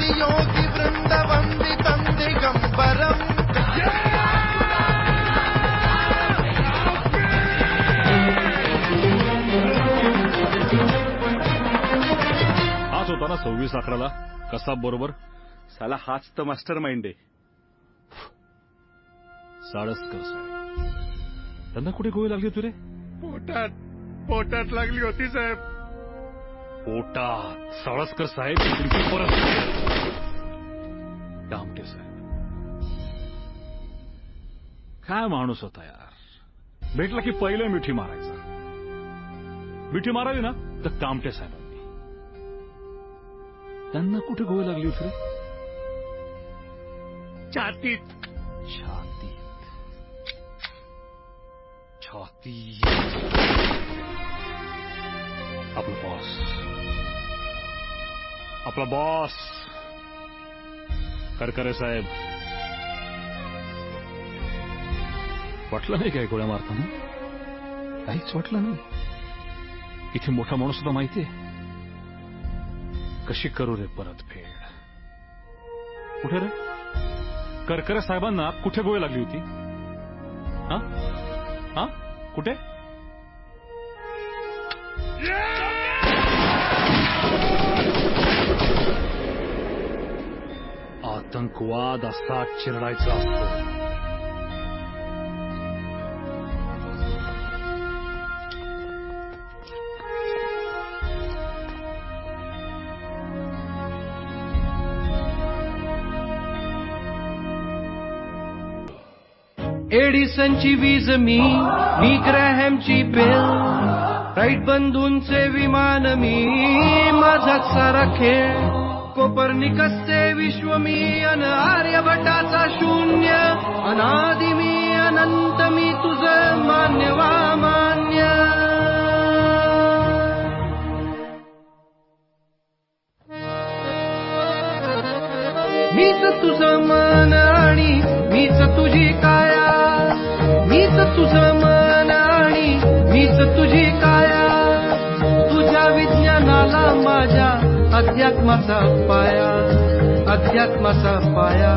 योगी वृंद वंदितं दिगंबरम् हाच होता ना 26/11 कसा बरोबर साला हाच तर मास्टर माइंड आहे. साळसकर साहेब त्यांना कुठे गोळी लागली होती रे? पोटात लागली होती साहेब. पोटात? साळसकर साहेब तुमची परत दामटे साहेब काय माणूस होता यार. भेटला की पहिले मिठी मारायचा. मिठी मारावी ना तर कामटे साहेबांनी. त्यांना कुठे गोळी लागली होती रे? छातीत. छाती. आपला बॉस करकरे साहेब वाटलं नाही काय गोळ्या मारताना? काहीच वाटलं नाही. इथे मोठा माणूस सुद्धा माहितीये. कशी करू रे परतफेड? कुठे रे करकरे साहेबांना कुठे गोळी लागली होती? हा हा कुठे? आतंकवाद असा चिरडायचा असतो. एडिसनची वीज मी ग्रॅहमची बेल, राईट बंधूंचे विमान मी, माझाच सारा खेळ. कोपर्निकसचे विश्व मी अन आर्यभटाचा शून्य, अनादि मी अनंत मी तुझं मान्य वा मान्य. मीच तुझं मन आणि मीच तुझी काया, मीच तुझं मन आणि मीच तुझी काया. तुझ्या विज्ञानाला माझ्या अध्यात्माचा पाया, अध्यात्माचा पाया.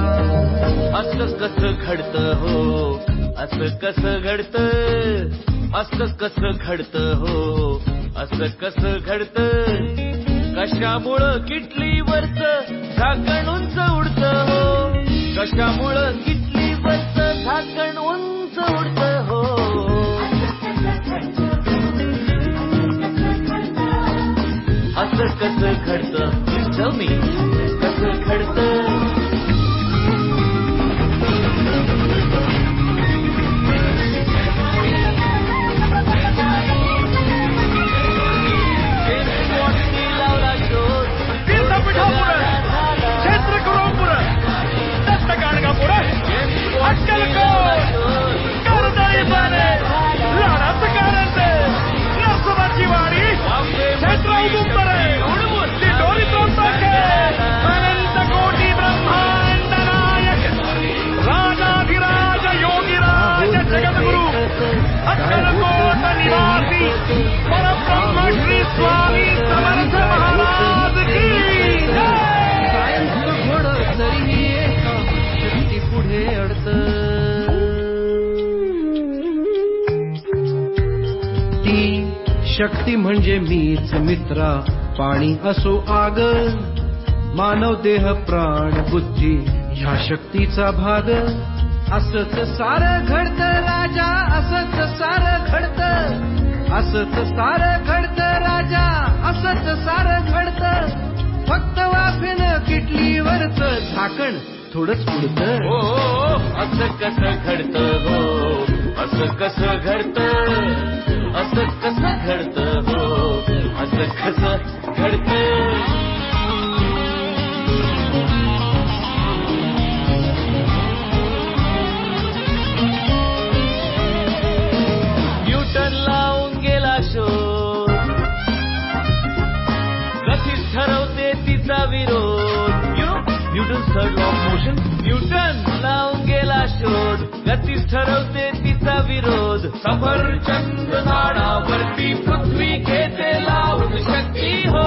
असं कसं घडतं हो, असं कसं घडतं, असं कसं घडतं हो, असं कसं घडतं. कशामुळं किटलीवरचं झाकण उंच उडतं हो, कशामुळं किटलीवरचं झाकण उंच उडतं हो. असं कसं घडतं? Tell me, कसं घडतं? अनंत कोटी ब्रह्मांड नायक राजाधिराज योगीराज जगद्गुरु अक्कलकोट निवासी परब्रह्म श्री स्वामी समर्थ महाराज की जय. घोड तरी एका शक्ती पुढे अडतं. ती शक्ती म्हणजे मीच मित्रा. पाणी असो आग, मानव देह प्राण बुद्धी ह्या शक्तीचा भाग. असंच सारं घडतं राजा, असंच सारं घडतं, असंच सारं घडतं राजा, असंच सारं घडतं. फक्त वाफेनं किटलीवरचं झाकण थोडंच उडतं. हो असं कसं घडतं हो, असं कसं घडतं, असं कसं घडतं हो, असं कसं घडतं. न्यूटन लावून गेला शोध, गतीच ठरवते तिचा विरोध. Newton third law of motion. Newton लावून गेला शोध, गतीच ठरवते तिचा विरोध. सफरचंद झाडावरती पृथ्वी घेते लावून शक्ती हो.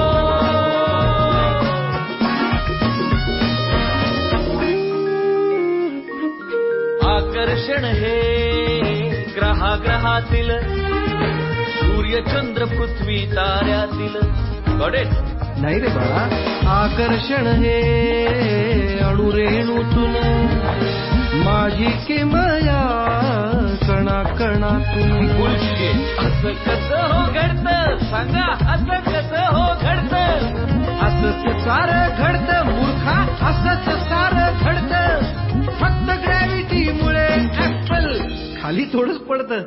ब्रह्मातील सूर्य चंद्र पृथ्वी ताऱ्यातील. Got it? नाही रे बाळा, आकर्षण हे अणुरेणूतून, माझी किमया कणा कणातून. बुलशिट. असं कसं हो घडतं, सांगा असं कसं हो घडतं. असंच सारं घडतं मूर्खा, असंच सारं घडतं. फक्त ग्रॅव्हिटीमुळे ऍपल खाली थोडंच पडतं.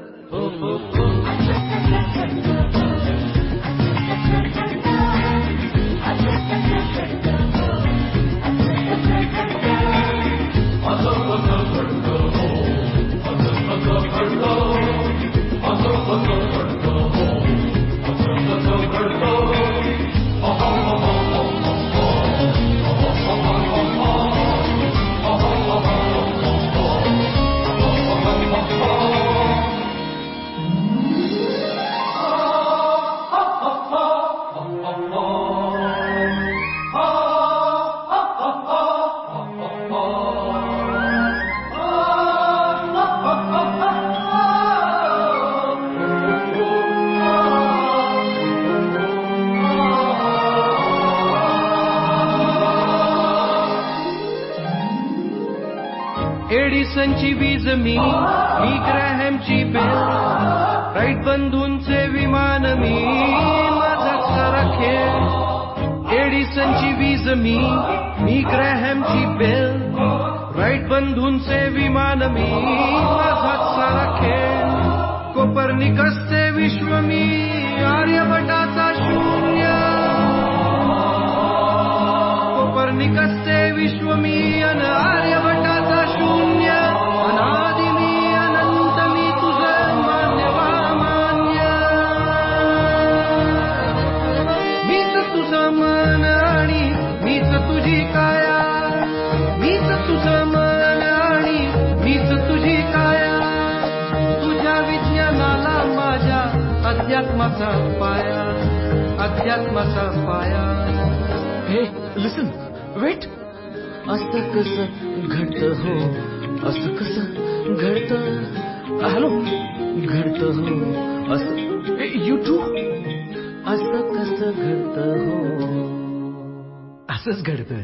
एडिसनची वीज मी ग्रॅहमची बेल, राईट बंधूंचे विमान माझा सारा खेळ. एडिसनची वीज मी ग्रॅहमची बेल, राईट बंधूंचे विमान माझा सारा खेळ. कोपर्निकसचे विश्व आर्यभटाचा शून्य, कोपर्निकसचे विश्व अन आर्यभटाचा शून्य. अनादि अनंत तुझं मान्य मान्य. मीच तुझं मन आणि मीच तुझी काया, मीच तुझं मन आणि मीच तुझी काया. तुझ्या विज्ञानाला माझ्या अध्यात्माचा पाया, अध्यात्माचा पाया. हे लिसन, वेट. असं कसं घडतं हो, असं कसं घडतं. हॅलो, घडतं हो असं. You too. असं कसं घडतं हो, असंच घडतं.